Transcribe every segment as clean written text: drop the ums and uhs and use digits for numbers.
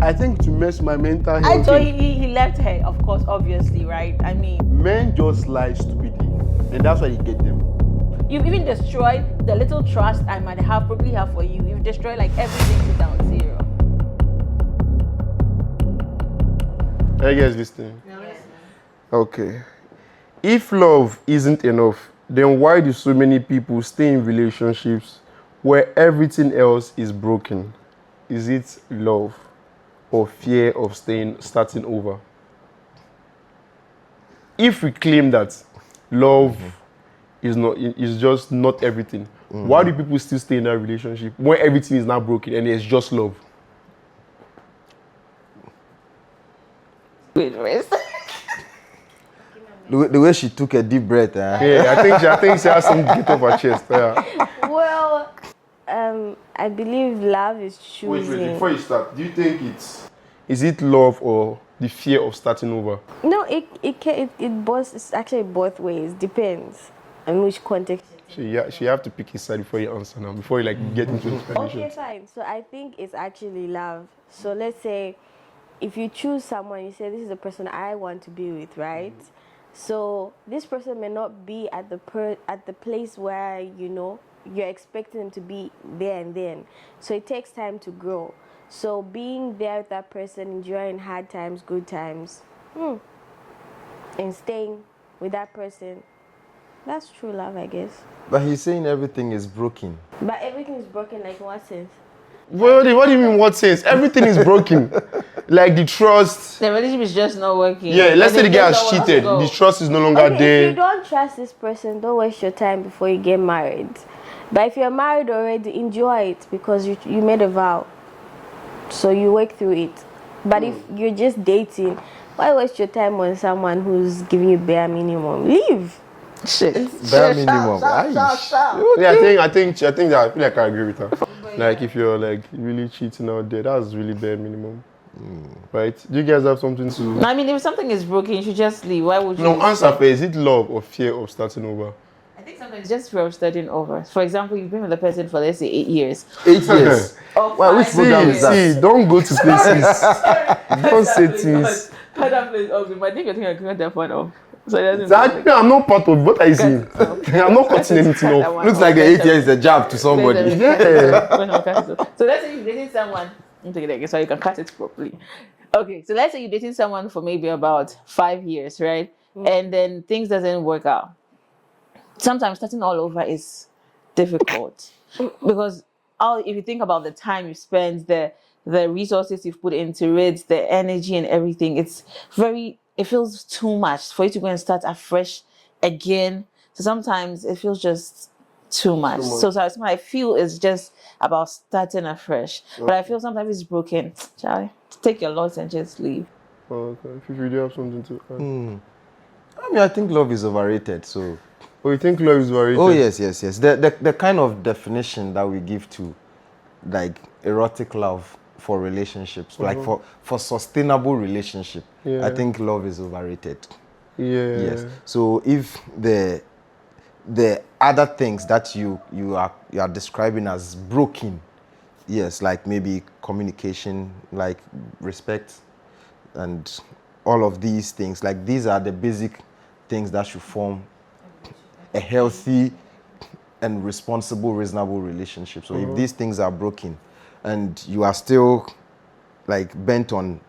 I think to mess my mental health. So he left her, of course, obviously, right? I mean, Men just lie stupidly, and that's why you get them. you've even destroyed the little trust I might probably have for you. You've destroyed like everything to down zero. Are you guys listening? Yes. Okay. If love isn't enough, then why do so many people stay in relationships where everything else is broken? Is it love or fear of starting over? If we claim that love is just not everything, why do people still stay in that relationship when everything is now broken and it's just love? Wait. The way she took a deep breath. Yeah, I think she has some get off her chest. Yeah. Well, I believe love is choosing. Wait, before you start, do you think is it love or the fear of starting over? No, it's actually both ways. Depends on which context. So you have to pick his side before you answer now, before you get into the explanation. Okay, fine. So I think it's actually love. So let's say if you choose someone, you say this is the person I want to be with, right? So this person may not be at the place where you're expecting them to be there and then. So it takes time to grow. So being there with that person, enjoying hard times, good times, and staying with that person, that's true love, I guess. But he's saying everything is broken. But everything is broken, like in what sense? What do you mean what sense? Everything is broken. Like the trust. The relationship is just not working. Yeah, let's say the guy has just don't want to cheated. go. The trust is no longer Okay, there. if you don't trust this person, don't waste your time before you get married. But if you're married already, enjoy it because you made a vow. So you work through it. But if you're just dating, why waste your time on someone who's giving you bare minimum? Leave. Shit. Bare minimum. Yeah, I think that I feel like I agree with her. Like if you're like really cheating out there, that's really bare minimum. Right? Do you guys have something to? No, I mean, if something is broken, you should just leave. Why would you? No, answer for is it love or fear of starting over? I think sometimes it's just fear of starting over. For example, you've been with the person for let's say 8 years. 8 years. Well, which program is that? See, don't go to places. Don't say things. That place off. I think you're thinking of that point off. So it doesn't That, I'm not part of what are you saying? I'm not cutting anything off. Looks like the 8 years is a job to somebody. So let's say you're dating someone. So you can cut it properly. Okay, so let's say you're dating someone for maybe about 5 years, right? And then things doesn't work out. Sometimes starting all over is difficult because if you think about the time you spend, the resources you've put into it, the energy and everything, it feels too much for you to go and start afresh again. So sometimes it feels just too much. So I feel it's just about starting afresh. But I feel sometimes it's broken. Shall I take your loss and just leave? Okay, if you do have something to add. I mean, I think love is overrated. So. Oh, you think love is overrated? Oh yes. The kind of definition that we give to, like erotic love for relationships, like for sustainable relationship, I think love is overrated. Yeah. Yes. So if the other things that you are describing as broken, yes, like maybe communication, like respect, and all of these things, like these are the basic things that should form a healthy and responsible, reasonable relationship. So if these things are broken and you are still like bent on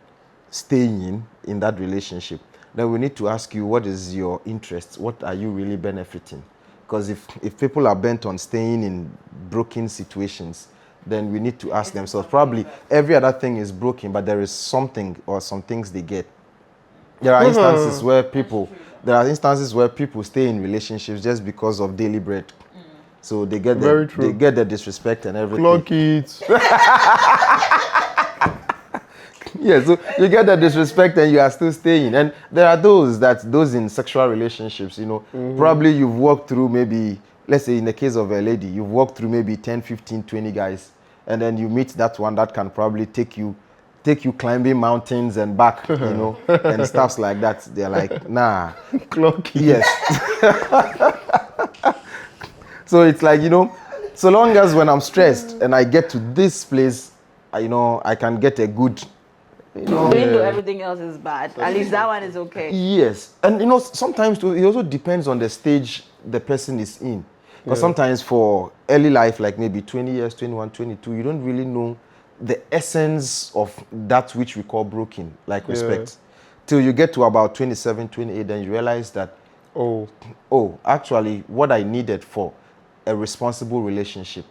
staying in that relationship, then we need to ask you, what is your interest? What are you really benefiting? Because if people are bent on staying in broken situations, then we need to ask themselves, probably every other thing is broken, but there is something or some things they get. There are instances where people stay in relationships just because of daily bread. So they get the disrespect and everything. Clock it. Yeah, so you get the disrespect and you are still staying. And there are those in sexual relationships, probably you've walked through maybe, let's say in the case of a lady, you've walked through maybe 10, 15, 20 guys, and then you meet that one that can probably take you climbing mountains and back, and stuff like that. They're like, nah. Clock it. Yes. So it's like, so long as when I'm stressed and I get to this place, I can get a good Even though everything else is bad, at least that one is okay. Yes, and sometimes too, it also depends on the stage the person is in. Because sometimes for early life, like maybe 20 years, 21, 22, you don't really know the essence of that which we call broken, like respect. Till you get to about 27, 28, then you realize that, actually, what I needed for a responsible relationship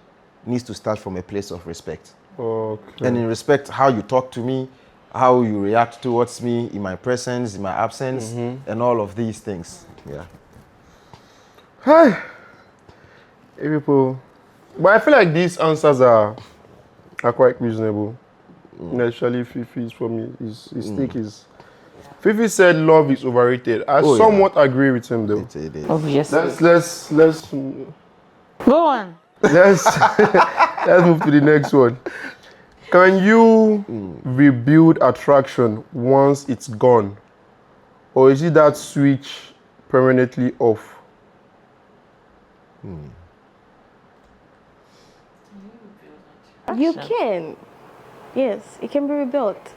needs to start from a place of respect. Okay. And in respect, how you talk to me, how you react towards me in my presence, in my absence, and all of these things. Yeah. Hey, people. But I feel like these answers are quite reasonable. Naturally, Fifi's for me, his take is. Fifi said love is overrated. I somewhat agree with him though. It is. Obviously. Let's Go on. let's move to the next one. Can you rebuild attraction once it's gone? Or is it that switch permanently off? You can. Yes, it can be rebuilt.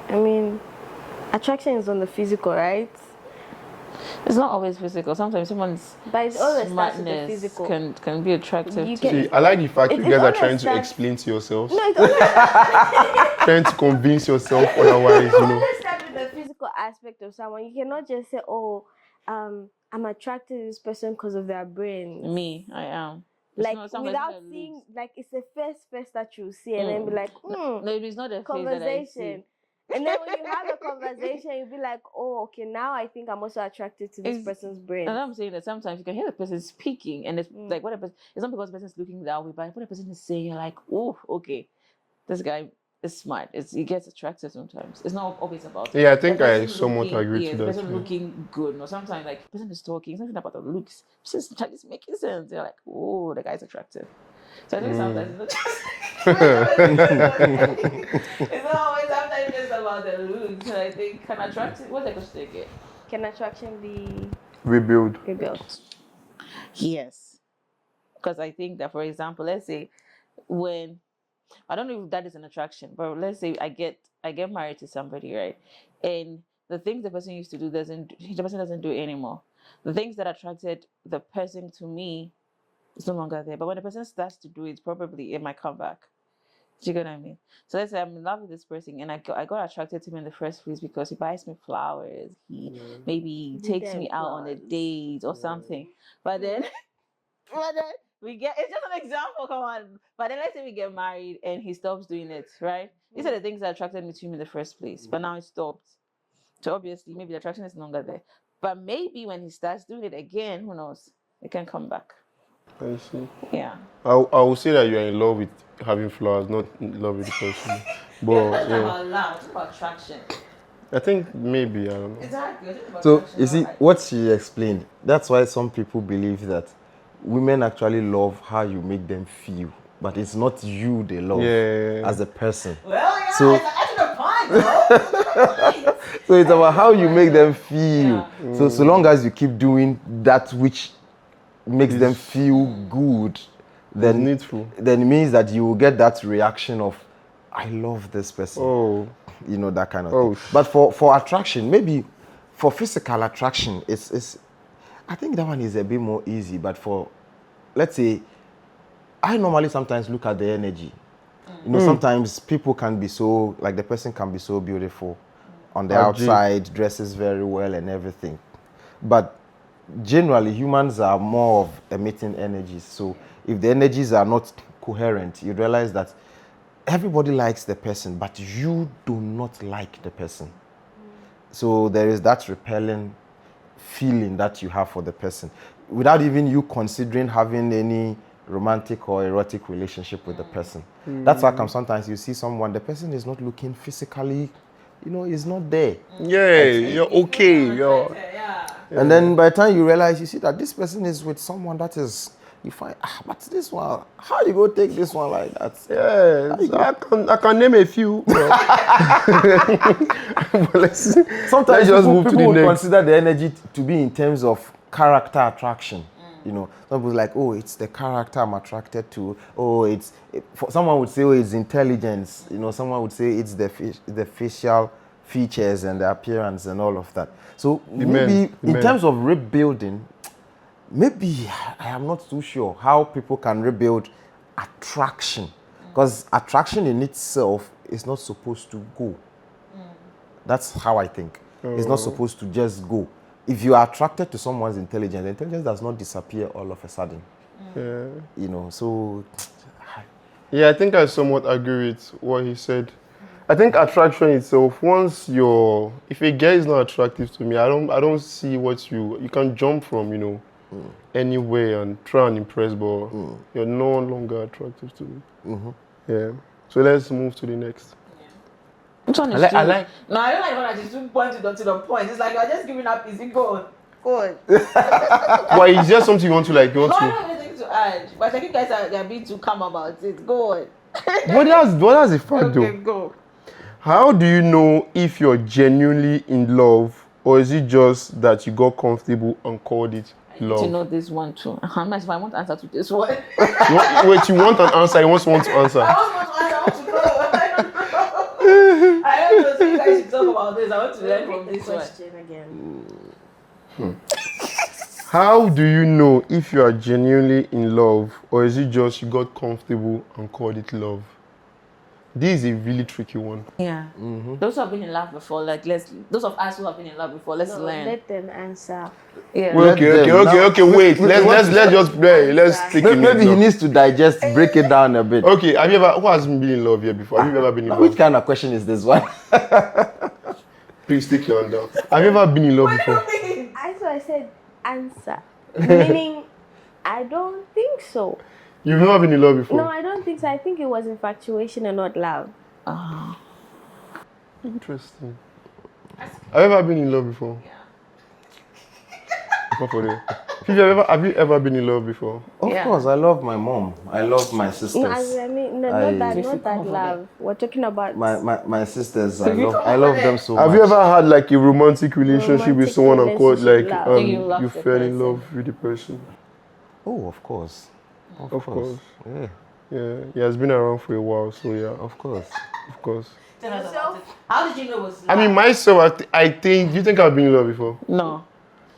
I mean, attraction is on the physical, right? It's not always physical. Sometimes someone's But it always starts with the smartness physical. can be attractive You to can- you. See, I like the fact you It guys are always trying to starts- explain to yourselves. No, it always, Trying to convince yourself otherwise, it always starts with the physical aspect of someone. You cannot just say, "Oh, I'm attracted to this person because of their brains." Me, I am. It's Like not- some without person that seeing, looks- like it's the first face that you see, and then be like, No, it's not the face that I conversation. see. And then when you have a conversation, you'll be like, "Oh, okay, now I think I'm also attracted to this It's- person's brain." And I'm saying that sometimes you can hear the person speaking, and it's like what a person. It's not because the person is looking that way, but what the person is saying, you're like, oh, okay, this guy is smart. He gets attractive sometimes. It's not always about. Yeah, I think the I person somewhat looking- agree yeah, to the that. person Yeah. looking good, or sometimes like the person is talking, it's not even about the looks. It's just it's making sense. You're like, oh, the guy's attractive. So I think sometimes it's not just. It's not always sometimes just about the looks. And I think can attractive. What's the question again? Can attraction be Rebuild. rebuilt? Yes. Because I think that, for example, let's say when I don't know if that is an attraction, but let's say I get married to somebody, right? And the things the person used to do the person doesn't do it anymore. The things that attracted the person to me is no longer there. But when the person starts to do it, probably it might come back. Do you get what I mean? So let's say I'm in love with this person and I got attracted to him in the first place because he buys me flowers, he maybe takes me out on a date or something. But then we get, it's just an example, come on. But then let's say we get married and he stops doing it, right? These are the things that attracted me to him in the first place, but now it stopped. So obviously maybe the attraction is no longer there. But maybe when he starts doing it again, who knows? It can come back. I see. Yeah. I will say that you are in love with having flowers, not in love with the person. But yeah, about love, it's about attraction. I think maybe, I don't know. Exactly. It's about So, attraction, you see, not what she explained, that's why some people believe that women actually love how you make them feel, but it's not you they love as a person. well, yeah, So- it's actually a point, though. So it's about how you make them feel. Yeah. So long as you keep doing that which makes them feel good, then Needful. then it means that you will get that reaction of, I love this person. Oh, You know, that kind of Oh, thing. But for attraction, maybe for physical attraction, it's I think that one is a bit more easy. But for, let's say, I normally sometimes look at the energy. You know, sometimes people can be so, like the person can be so beautiful on the Ajay. outside, dresses very well and everything. But generally, humans are more of emitting energies. So if the energies are not coherent, you realize that everybody likes the person, but you do not like the person. So there is that repelling feeling that you have for the person without even you considering having any romantic or erotic relationship with the person. That's how come sometimes you see someone, the person is not looking physically, you know, is not there. yeah, you're okay. You're, Yeah. And then by the time you realize, you see that this person is with someone that is, you find, but this one, how you go take this one like that? yeah, I can name a few. But Sometimes let's just move to people the would next. consider the energy to be in terms of character attraction. You know, some people like, oh, it's the character I'm attracted to. Oh, someone would say, oh, it's intelligence. You know, someone would say it's the facial features and the appearance and all of that. So maybe in terms of rebuilding, maybe I am not too sure how people can rebuild attraction, because attraction in itself is not supposed to go. That's how I think. It's not supposed to just go. If you are attracted to someone's intelligence, the intelligence does not disappear all of a sudden. Yeah. You know, so Yeah, I think I somewhat agree with what he said. I think attraction itself, if a guy is not attractive to me, I don't see what you can jump from, you know, anywhere and try and impress, but you're no longer attractive to me. Yeah. So let's move to the next. Which one is I true? like. No, I don't like when I just point it to the point. It's like you're just giving up easy. Go on. Why is there something you want to like? No, I don't have anything to add. But I think you guys are being too calm about it. Go on. What does the fact though? Okay, go. How do you know if you're genuinely in love, or is it just that you got comfortable and called it love? To know this one too. How much if I want to answer to this one? Wait, you want an answer? You want to answer? I want to know. I don't know. I don't know. So you guys should talk about this. I want to learn from this one. Question again. How do you know if you are genuinely in love, or is it just you got comfortable and called it love? This is a really tricky one. Yeah. Those who have been in love before, those of us who have been in love before, let's learn. Let them answer. Yeah. Well, okay. Wait. Let's just play. Let's take a minute. Maybe he needs to digest, break it down a bit. Okay. Who has been in love here before? Have you ever been in love? Which kind of question is this one? Please take your hand down. Have you ever been in love before? I said answer. Meaning, I don't think so. You've never been in love before? No, I don't think so. I think it was infatuation and not love. Interesting. Have you ever been in love before? Yeah. Before for real. Fifi, have you ever been in love before? Of course, I love my mom. I love my sisters. No, I mean, not that love. We're talking about My sisters, I love them so much. Have you ever had like a romantic relationship with someone and called like love you the fell in person. love with the person? Oh, of course. Of course. Yeah, Yeah, he has been around for a while, so yeah, of course. of course. Tell us about it. How did you know it was love? I mean, myself, I think. Do you think I've been in love before? No.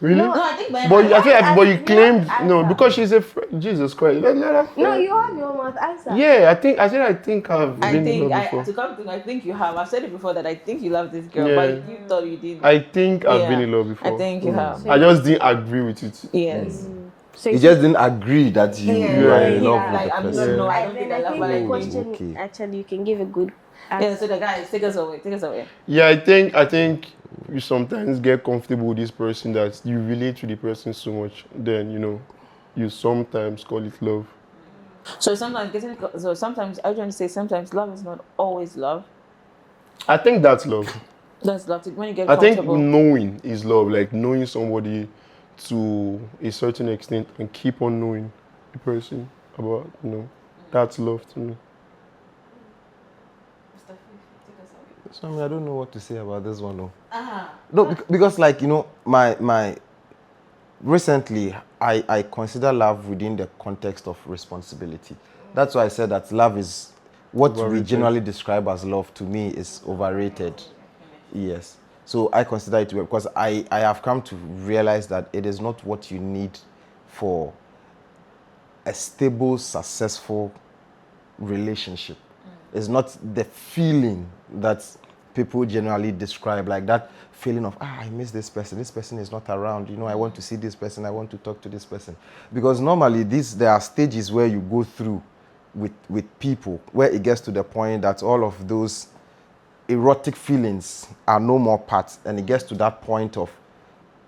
Really? No, I think by But now- I think, but you claimed no answer. because she's a friend. Jesus Christ. Let her- No, you have your mouth answer. Yeah, I think I've been in love before. to come to, I think you have. I've said it before that I think you love this girl, Yeah. but you thought you didn't. I think I've been in love before. I think you have. I just didn't agree with it. Yes. So You just didn't agree that you are in love Yeah. with Like, the I'm person. no, I I don't think think I love, but the I question think. Okay. actually you can give a good answer. Yeah, so the guys, take us away. Take us away. Yeah, I think you sometimes get comfortable with this person that you relate to the person so much, then you sometimes call it love. So sometimes I was trying to say sometimes love is not always love. I think that's love. That's love when you get I think comfortable. knowing is love, like knowing somebody to a certain extent and keep on knowing the person about, that's love to me. So, I don't know what to say about this one, though. Ah. No, because like, my recently, I consider love within the context of responsibility. That's why I said that love is, what we Overrated. generally describe as love to me is overrated. Yes. So I consider it to be, because I have come to realize that it is not what you need for a stable, successful relationship. It's not the feeling that people generally describe, like that feeling of, I miss this person is not around, I want to see this person, I want to talk to this person. Because normally there are stages where you go through with people, where it gets to the point that all of those erotic feelings are no more part, and it gets to that point of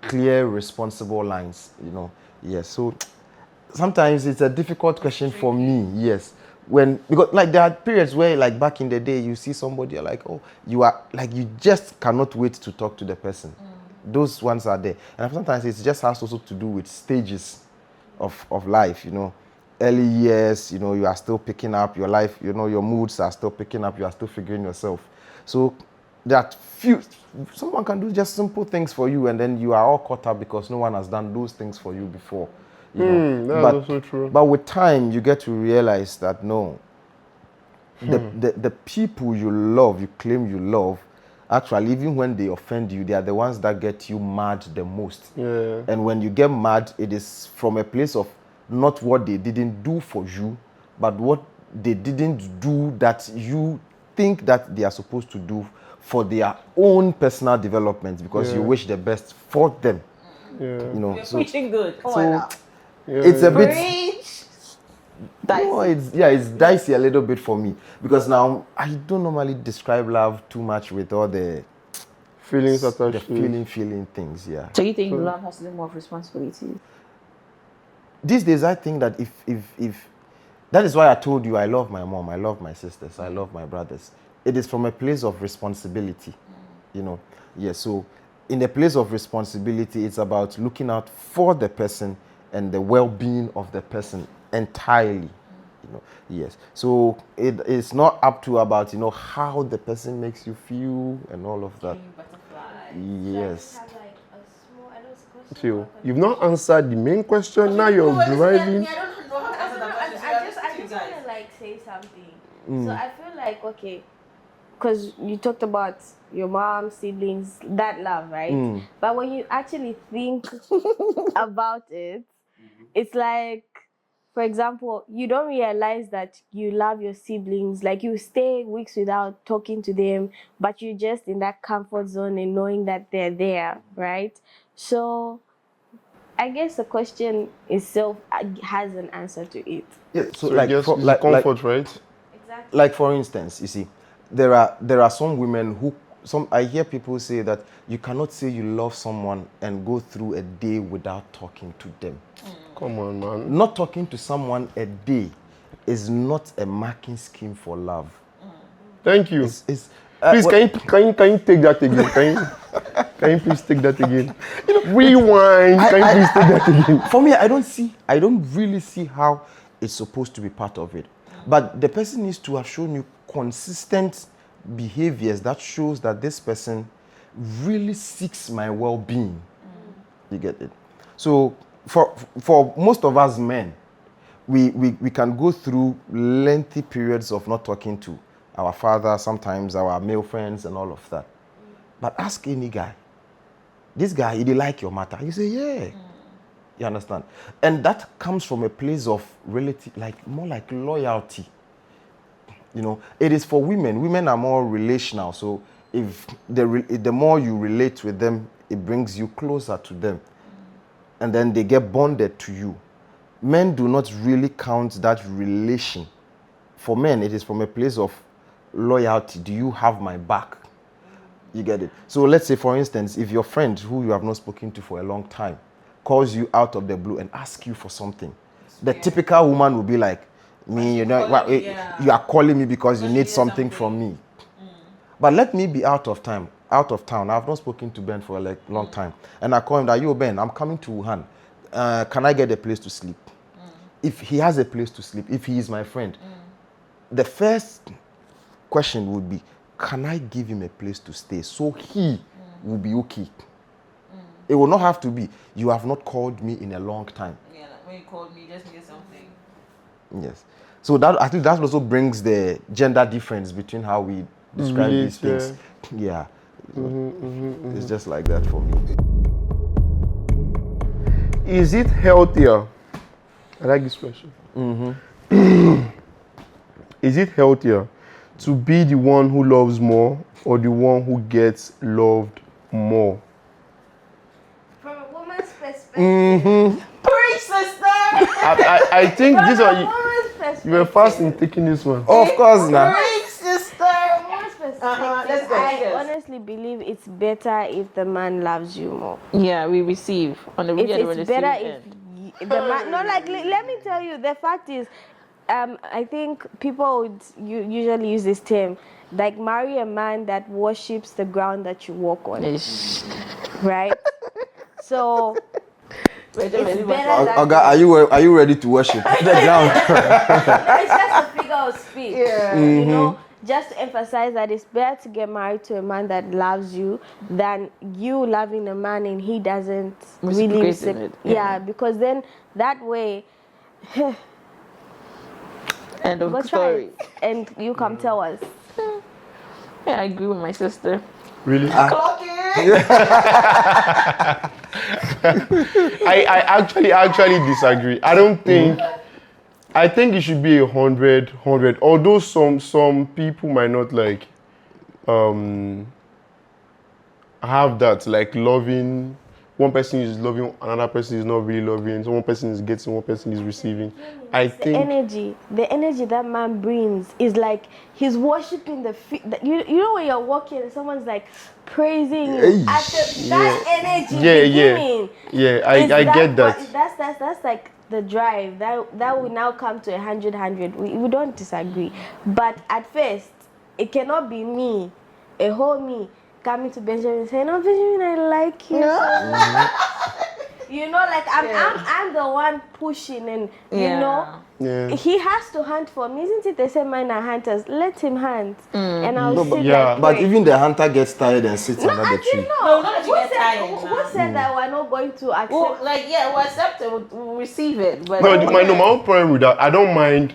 clear, responsible lines, Yes, so sometimes it's a difficult question for me, yes. Because like there are periods where, like back in the day, you see somebody, you're like, oh, you are like, you just cannot wait to talk to the person. Those ones are there. And sometimes it just has also to do with stages of life, Early years, you are still picking up your life, your moods are still picking up, you are still figuring yourself. So that someone can do just simple things for you, and then you are all caught up because no one has done those things for you before. You know, That's also true. But with time, you get to realize that no, the people you love, you claim you love, actually, even when they offend you, they are the ones that get you mad the most. Yeah. And when you get mad, it is from a place of not what they didn't do for you, but what they didn't do that you think that they are supposed to do for their own personal development, because you wish the best for them. Yeah. You know, You're so preaching good. Oh, so I know. it's a bit. Preach. No, it's dicey a little bit for me, because now I don't normally describe love too much with all the Feelings attached to it. feeling things. Yeah. So you think love has to do more of responsibilities? These days, I think that if that is why I told you I love my mom, I love my sisters, I love my brothers. It is from a place of responsibility, you know. Yeah. So in a place of responsibility, it's about looking out for the person and the well-being of the person entirely. You know, yes. So it's not up to about, you know, how the person makes you feel and all of that. Yes. So you've not answered the main question. Now you're driving. I just want to like say something. So I feel like, okay, because you talked about your mom, siblings, that love, right? But when you actually think about it, it's like, for example, you don't realize that you love your siblings. Like, you stay weeks without talking to them, but you're just in that comfort zone and knowing that they're there, right? So I guess the question itself has an answer to it. Yeah. So So like, yes, for, it's comfort, right? Exactly. like for instance, you see, there are some women who, I hear people say that you cannot say you love someone and go through a day without talking to them. Come on, man. Not talking to someone a day is not a marking scheme for love. Thank you. It's Please, can you take that again? Can you please take that again? Rewind. Can you please take that again? For me, I don't really see how it's supposed to be part of it. But the person needs to have shown you consistent behaviors that shows that this person really seeks my well-being. You get it? So for most of us men, we can go through lengthy periods of not talking to our father, sometimes our male friends and all of that. But ask any guy, this guy, he like your matter. You say, yeah. You understand? And that comes from a place of relative, like more like loyalty. You know, it is for women. Women are more relational. So if the more you relate with them, it brings you closer to them. And then they get bonded to you. Men do not really count that relation. For men, it is from a place of loyalty. Do you have my back? You get it? So let's say, for instance, if your friend who you have not spoken to for a long time calls you out of the blue and asks you for something, the typical woman will be like, me, you know, you are calling me because you need something from me. But let me be out of town. I've not spoken to Ben for a long time. And I call him that, yo, Ben, I'm coming to Wuhan. Can I get a place to sleep? If he has a place to sleep, if he is my friend, the first question would be, can I give him a place to stay so he will be okay? It will not have to be, you have not called me in a long time. Yeah, like when you called me, just need something. Yes. So that, I think that also brings the gender difference between how we describe these things. Yeah. It's just like that for me. Is it healthier? I like this question. Is it healthier to be the one who loves more or the one who gets loved more? From a woman's perspective. Preach, sister! I think this From a one, woman's perspective. you were fast in taking this one. Of course, now. Preach, sister! From a woman's perspective, Let's go. I Yes. honestly believe it's better if the man loves you more. Yeah, we receive on the It's better if the man. No, like let me tell you, the fact is, I think people would usually use this term, like marry a man that worships the ground that you walk on, right? So it's better that Oga, are you ready to worship the ground? it's just a figure of speech. Yeah. You know, just to emphasize that it's better to get married to a man that loves you than you loving a man and he doesn't really Reciprocating it, yeah, because then that way End of go try story. it and you come tell us. Yeah, I agree with my sister. Really? Clock it. I actually disagree. I don't think. I think it should be 100. Although some people might not like have that, like loving. One person is loving, another person is not really loving. So one person is getting, one person is receiving. I think The energy that man brings is like he's worshiping you know when you're walking and someone's like praising you. That energy beginning. Yeah, I get that. That's like the drive that will now come to 100. We don't disagree, but at first it cannot be me, a whole me coming to Benjamin saying, "Oh, Benjamin, I like you." You know, like I'm the one pushing, and you know, he has to hunt for me, isn't it? They say men are hunters. Let him hunt, and I'll sit like. But even the hunter gets tired and sits under the tree. No, not that you get tired. Who said that we're not going to accept? Well, like we'll accept it, we'll receive it. But my own problem with that, I don't mind.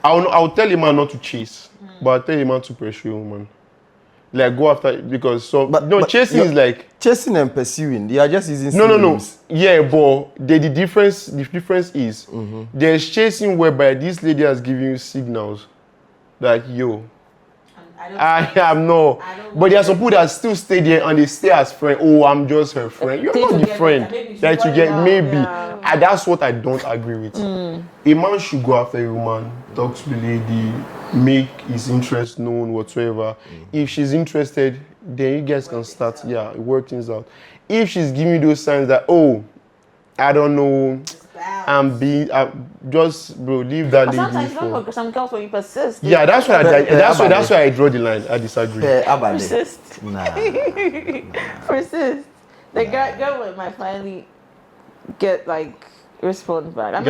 I'll tell a man not to chase, but I'll tell a man to pursue a woman. Like go after because chasing is like chasing and pursuing. They are just using synonyms. No. Yeah, but the difference is there's chasing whereby this lady has given you signals that I am no. But there are some people that still stay there and they stay as friends. Oh, I'm just her friend. You're not the friend that you get. Maybe. And that's what I don't agree with. A man should go after a woman, talk to the lady, make his interest known, whatsoever. If she's interested, then you guys can start, work things out. If she's giving you those signs that, oh, I don't know, just bro, leave that lady. Sometimes you don't know, some girls when you persist. Yeah, that's why I draw the line. I disagree. Persist. Nah. Persist. The girl might finally get like response back. I mean,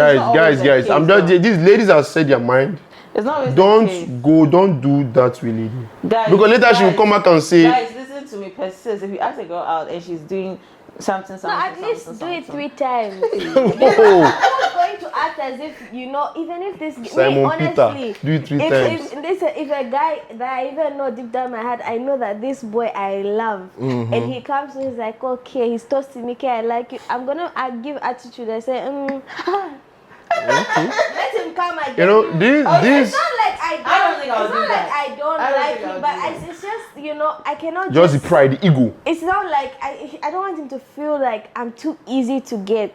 guys. I'm just these ladies have said their mind. It's not always don't do that with lady. Guys, because later she will come back and say, guys, listen to me, persist. If you ask a girl out and she's doing something, at least do it 3 times. Oh. I'm not going to act as if even if this Simon Peter, do it 3 times. If a guy that I even know deep down my heart, I know that this boy I love, and he comes to me, he's like, okay, he's toasting me, okay, I like you. I'm gonna give attitude. I say, let him come again. This. It's not like I don't think I'll do that. I don't like him, but it's just I cannot just the pride, the ego. It's not like I don't want him to feel like I'm too easy to get.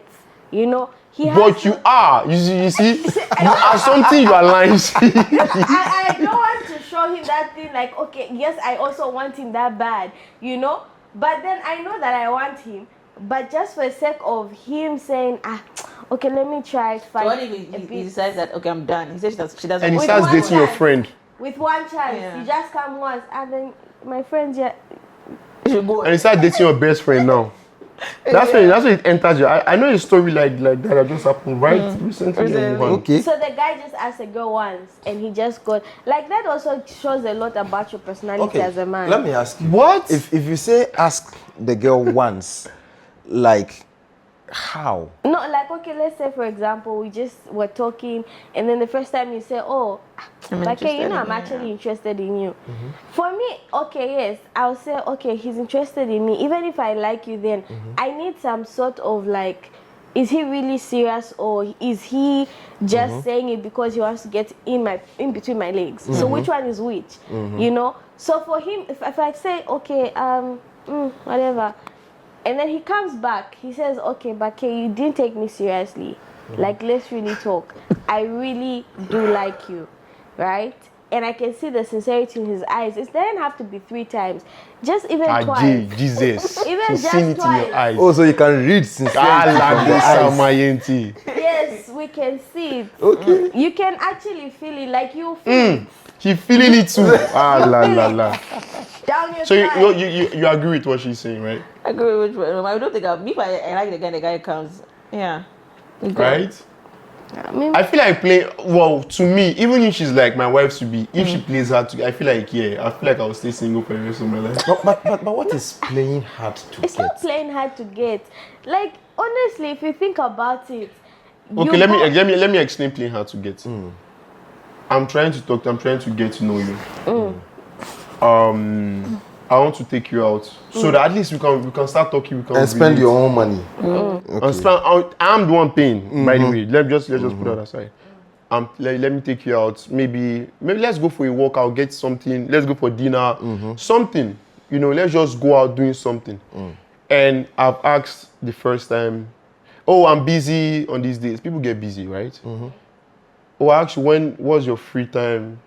But you are. You see, you are something you are lying. I don't want to show him that thing. Like, okay, yes, I also want him that bad. But then I know that I want him. But just for the sake of him saying, okay, let me try. So what if he decides that, okay, I'm done? He says she doesn't. And he starts dating your friend. With one chance, you just come once, and then my friends, you should go. And he starts dating your best friend now. That's when it enters you. I know a story like that just happened recently. Okay. So the guy just asked a girl once, and he just got like that. Also shows a lot about your personality as a man. Let me ask you. What? If you say ask the girl once, like how? No, like okay, let's say for example, we just were talking, and then the first time you say, "Oh, I'm actually interested in you." For me, okay, yes, I'll say, okay, he's interested in me. Even if I like you, then I need some sort of like, is he really serious or is he just saying it because he wants to get in between my legs? So which one is which? So for him, if I say, okay, whatever. And then he comes back, he says, okay, but you didn't take me seriously. Like, let's really talk. I really do like you, right? And I can see the sincerity in his eyes. It doesn't have to be 3 times. Just even twice. Jesus. Even so just seen it twice. in your eyes. Oh, so you can read sincerity from the eyes. Yes, we can see it. Okay. You can actually feel it, like you feel it. He feeling it too. La. Down your So thigh. you agree with what she's saying, right? I agree with what I don't think I like the guy comes. Yeah. Right? I mean, I feel like to me, even if she's like my wife to be, if she plays hard to, I feel like I will stay single for the rest of my life. But what is playing hard to it's get? not playing hard to get. Like, honestly, if you think about it, Okay, let me explain playing hard to get. I'm trying to get to know you. I want to take you out so that at least we can start talking. We can And spend relate. your own money. And I'm the one paying, by the way. Let's just put that aside. Let me take you out. Maybe let's go for a walk. I'll get something. Let's go for dinner. Something. Let's just go out doing something. And I've asked the first time, oh, I'm busy on these days. People get busy, right? Oh, actually, when was your free time?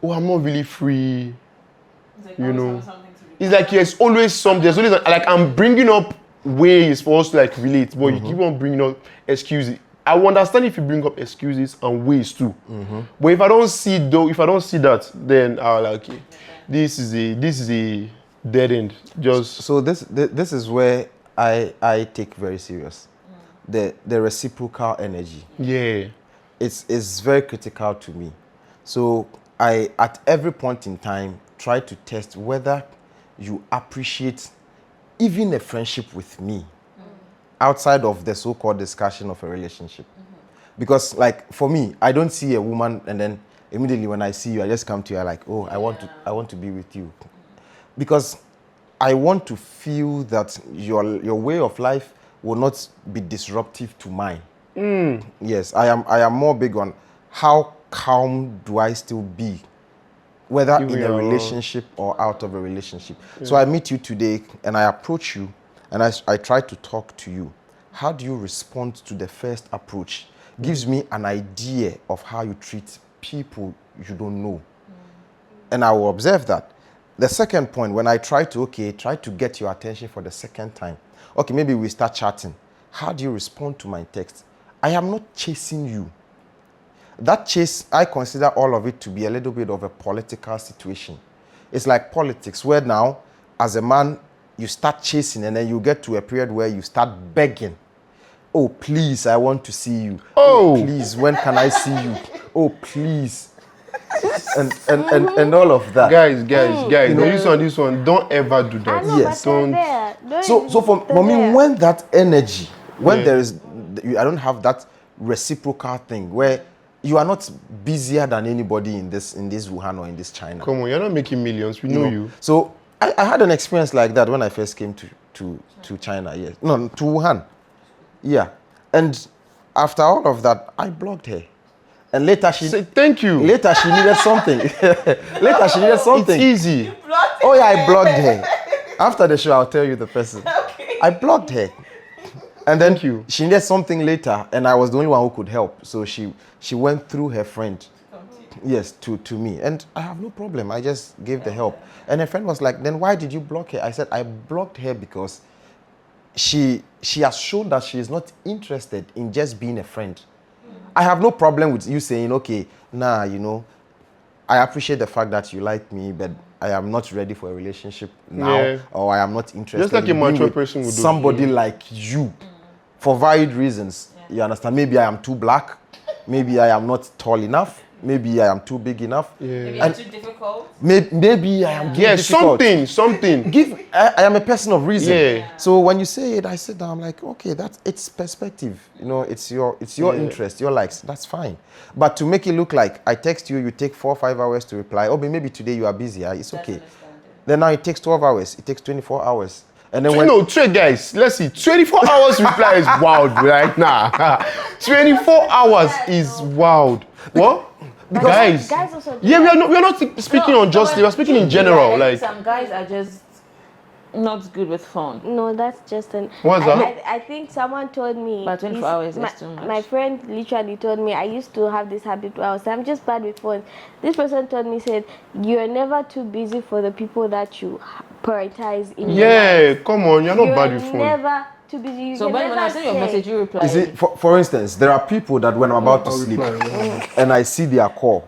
Oh, I'm not really free. It's like there's always something. There's always like I'm bringing up ways for us to like relate, but you keep on bringing up excuses. I will understand if you bring up excuses and ways too. But if I don't see that, then I'll like, okay, this is a dead end. So this is where I take very serious. The reciprocal energy. Yeah. It's very critical to me. So I, at every point in time, try to test whether you appreciate even a friendship with me outside of the so-called discussion of a relationship. Because like for me, I don't see a woman and then immediately when I see you, I just come to you like, oh, I want to be with you. Because I want to feel that your way of life will not be disruptive to mine. Yes, I am more big on how calm do I still be, whether in a relationship or out of a relationship. So I meet you today and I approach you and I try to talk to you. How do you respond to the first approach? Gives me an idea of how you treat people you don't know. And I will observe that. The second point, when I try to get your attention for the second time. Okay, maybe we start chatting. How do you respond to my text? I am not chasing you. That chase, I consider all of it to be a little bit of a political situation. It's like politics, where now, as a man, you start chasing and then you get to a period where you start begging. Oh, please, I want to see you. Oh, please, when can I see you? Oh, please. And all of that. Guys, this one, don't ever do that. Yes. Don't. So for me, when that energy, there is, I don't have that reciprocal thing where you are not busier than anybody in this Wuhan or in this China. Come on, you're not making millions. We know you. So I had an experience like that when I first came to China. Yes, no, to Wuhan. Yeah, and after all of that, I blocked her. And later she say thank you. Later she needed something. It's easy. Oh yeah, I blocked her. After the show, I'll tell you the person. Okay. I blocked her. And then she needed something later, and I was the only one who could help. So she went through her friend. Yes, to me. And I have no problem. I just gave the help. And her friend was like, then why did you block her? I said, I blocked her because she has shown that she is not interested in just being a friend. I have no problem with you saying, okay, I appreciate the fact that you like me, but I am not ready for a relationship now, or I am not interested just like in a mature being person would with do. somebody like you, for varied reasons. You understand? Maybe I am too black, maybe I am not tall enough, maybe I am too big enough. Maybe I'm too difficult. Maybe I am too difficult. something. I am a person of reason. Yeah. So when you say it, I sit down, I'm like, okay, it's perspective. It's your interest, your likes. That's fine. But to make it look like I text you, you take 4 or 5 hours to reply. Oh, but maybe today you are busy. It's okay. Then now it takes 12 hours. It takes 24 hours. And then guys, let's see. 24 hours reply is wild right now. 24 hours is wild. What? Because guys also we are not speaking on just, we are speaking in general. Like some guys are just not good with phone. No, that's just an. What's that? I think someone told me. But 24 hours is too much. My friend literally told me I used to have this habit where I was, I'm just bad with phones. This person told me, said, you're never too busy for the people that you prioritize in your life. Come on, you're not bad with phone. Never too busy. You so when I send your message, you reply. You see, for instance, there are people that when I'm about to sleep and I see their call,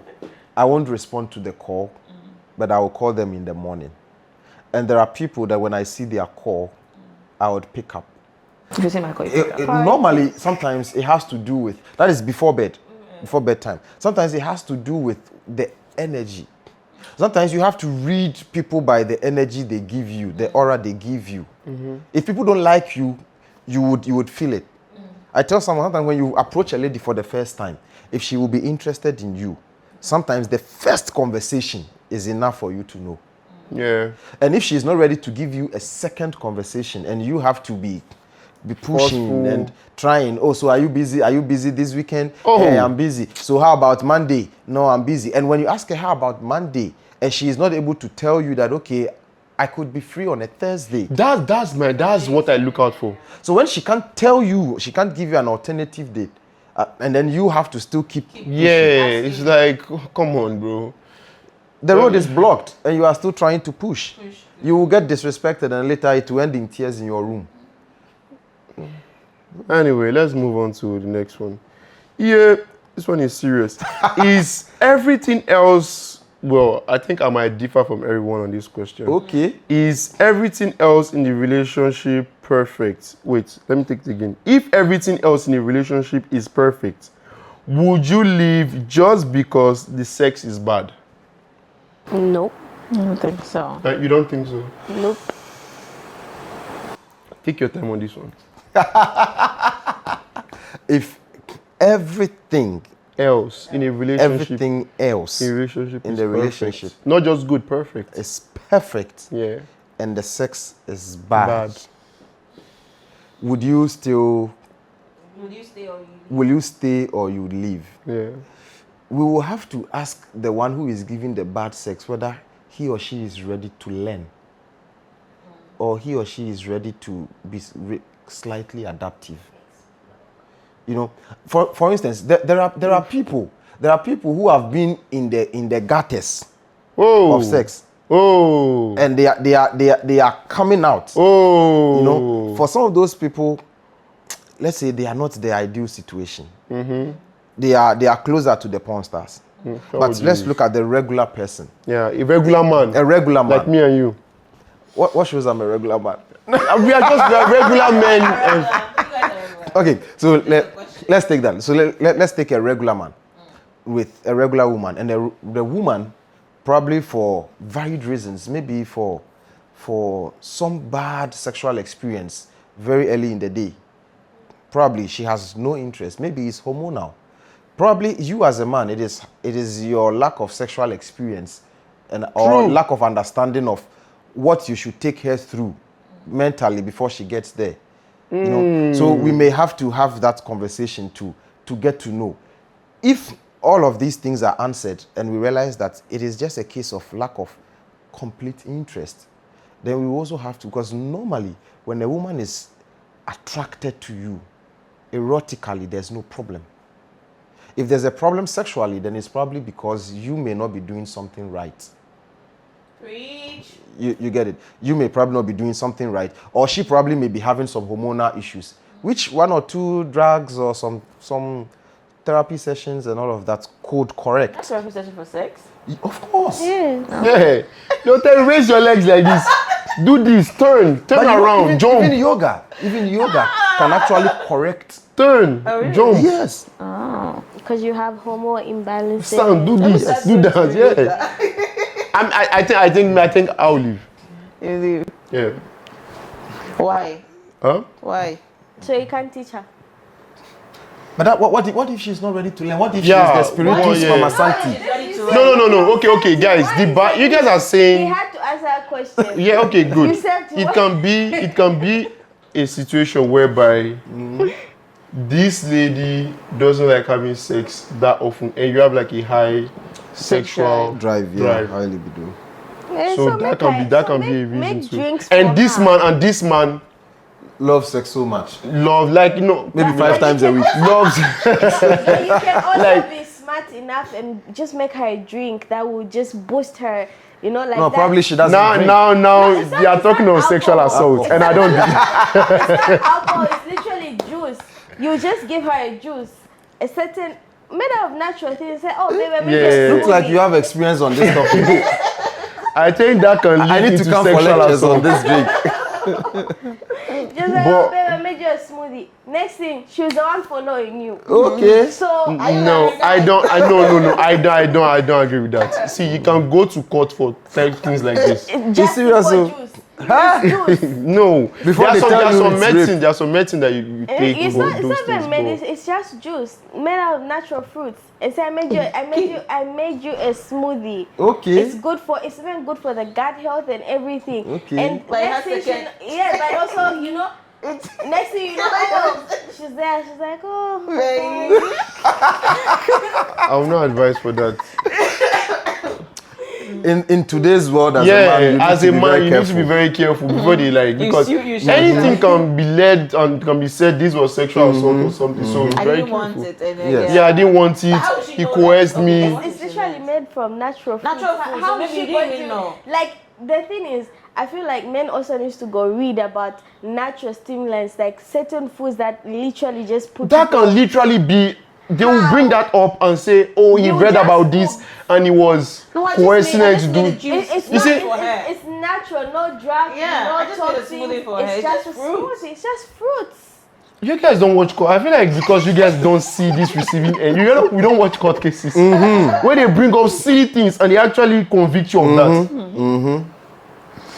I won't respond to the call, but I will call them in the morning. And there are people that when I see their call, I would pick up. If you say my call, you pick up. Normally, sometimes it has to do with, that is before bed, before bedtime. Sometimes it has to do with the energy. Sometimes you have to read people by the energy they give you, the aura they give you. If people don't like you, you would feel it. I tell someone, sometimes when you approach a lady for the first time, if she will be interested in you, sometimes the first conversation is enough for you to know. Yeah. And if she's not ready to give you a second conversation, and you have to be pushing Forceful. and trying, oh, so are you busy? Are you busy this weekend? Oh. Hey, I'm busy. So how about Monday? No, I'm busy. And when you ask her how about Monday, and she is not able to tell you that, okay, I could be free on a Thursday. That's what I look out for. So when she can't tell you, she can't give you an alternative date, and then you have to still keep Yeah, it's like, oh, come on, bro. the road is blocked and you are still trying to push. You will get disrespected and later it will end in tears in your room. Anyway, let's move on to the next one. Yeah, this one is serious. Is everything else, well, I think I might differ from everyone on this question. Okay. Is everything else in the relationship perfect? Wait, let me take it again. If everything else in the relationship is perfect, would you leave just because the sex is bad? Nope. I don't think so. You don't think so? Nope. Take your time on this one. If everything Else in a relationship, everything else in a relationship in is the perfect. relationship Not just good, perfect. is perfect Yeah. and the sex is bad, Bad. would you still, Would you stay or you? will you stay or you leave? Yeah. We will have to ask the one who is giving the bad sex whether he or she is ready to learn, or he or she is ready to be slightly adaptive. You know, for instance, there are people who have been in the gutters Oh. of sex, Oh. and they are coming out. Oh. You know, for some of those people, let's say they are not the ideal situation. They are closer to the porn stars. But let's look at the regular person. Yeah, a regular man. A regular man. Like me and you. What shows I'm a regular man? We are regular men. Okay, so let's take that. So let's take a regular man with a regular woman, and the woman, probably for varied reasons, maybe for some bad sexual experience very early in the day, probably she has no interest. Maybe it's hormonal. Probably you as a man, it is your lack of sexual experience or True. lack of understanding of what you should take her through mentally before she gets there. You know, so we may have to have that conversation to get to know. If all of these things are answered and we realize that it is just a case of lack of complete interest, then we also have to, because normally when a woman is attracted to you erotically, there's no problem. If there's a problem sexually, then it's probably because you may not be doing something right. Preach. You get it. You may probably not be doing something right, or she probably may be having some hormonal issues, which 1 or 2 drugs or some therapy sessions and all of that could correct. That's therapy session for sex. Of course. Yeah. Yeah. Don't tell raise your legs like this. Do this. Turn But you know, around. Jump. Even yoga can actually correct. Turn. really? Jump. Yes. Because you have hormone imbalance. Stand. Do this. Do that. Yeah. I think I'll leave. You leave. Yeah. Why? Huh? Why? So you can't teach her. But what if she's not ready to learn? What if Yeah, she's the spiritus yeah. mama santi? No. Okay, guys. You guys are He saying. had to answer a question. Yeah. Okay. Good. You said It can be a situation whereby this lady doesn't like having sex that often, and you have like a high sexual Drive, yeah, high libido. Yeah, So that can be a make reason too. drinks And for this her. man Love sex so much. love, like, you know, Maybe 5 times a week. loves. And you can also Like- be smart enough and just make her a drink that will just boost her, you know, like No, that. probably she doesn't Now drink. it's not- you are it's talking not of sexual alcohol. assault, and I don't. It's not alcohol, it's literally juice. You just give her a juice, a certain made out of natural things. Say, oh, baby, make Yeah. a Looks like smoothie. you have experience on this topic. I think that can lead I need into to come for sexual lectures assault. on this drink. Just like, oh, babe, I made you a smoothie. Next thing, she was the one following you. Okay. So, No, I don't agree with that. See, you can go to court for things like this. just serious, for so- juice. Huh? Juice. No, Before they tell there are you some it's medicine. rape. There are some medicine that you take. It's for not those even things, but- medicine. It's just juice made out of natural fruits. And so I made you a smoothie. Okay. It's even good for the gut health and everything. Okay. And But it next has thing to but also next thing you know, oh, she's there. She's like, oh, I will not advise for that. In today's world, as You a man, need to be very careful before they because you should. anything can be led and can be said this was sexual assault or something. So I very didn't want careful. it. And then, Yes. Yeah, I didn't want it. how would she He know coerced that? me. Okay. it's literally made from natural fruits. Natural fruits, so maybe you didn't even know. Like, the thing is, I feel like men also needs to go read about natural stimulants, like certain foods that literally just put That can literally be. They will bring that up and say, "Oh, he You read just about this and he was No, I coercing her to made do." a juice. It's You not, see- it's natural, no drug, Yeah, no I just made a toxin. smoothie for her. It's It's just just a fruits. smoothie. It's just fruits. You guys don't watch court. I feel like because you guys don't see this receiving end. We don't watch court cases where they bring up silly things and they actually convict you of that.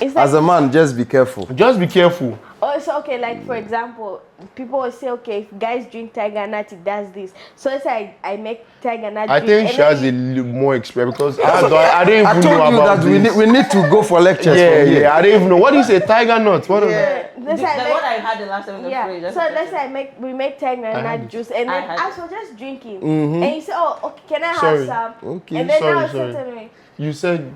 It's like, As a man, just be careful. Just be careful. also, okay, like for example, people will say, okay, if guys drink tiger nut, it does this. So it's like I make tiger nut. I drink, think and she has a then little more experience because I didn't I even told know you about that this. we need to go for lectures. Yeah, from here. I didn't even know. What do you say, tiger nut? What is that? Let's say I Like make- what I had the last time in the fridge. Yeah, that's so what let's say we make tiger had nut it. juice, and I then had as it. we're just drinking, and you say, oh, okay, can I Sorry. have some? Okay. And then Sorry, now sorry. certain way. You said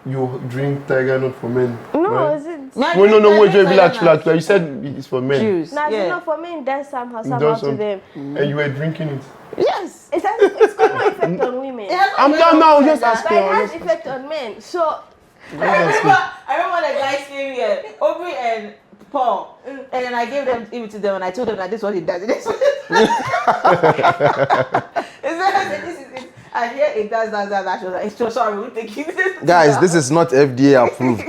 you drink tiger nut for men. No, right? is it? No, I Wait, drink- no, I wait, drink relax. tiger nut. You said it's for men. Juice. No, Yeah. no, for me, it does somehow It to does some- them. And you were drinking it. Yes. It's got no effect on women. It has I'm no done now. effect Just on ask But me. it has effect on men. So I remember when the guys came here, Aubrey and Paul, and then I gave them to them, and I told them that this is what he does. This is what it does. This is it. And here it does that. She was like, so sorry, we're taking this. Guys, this is not FDA approved.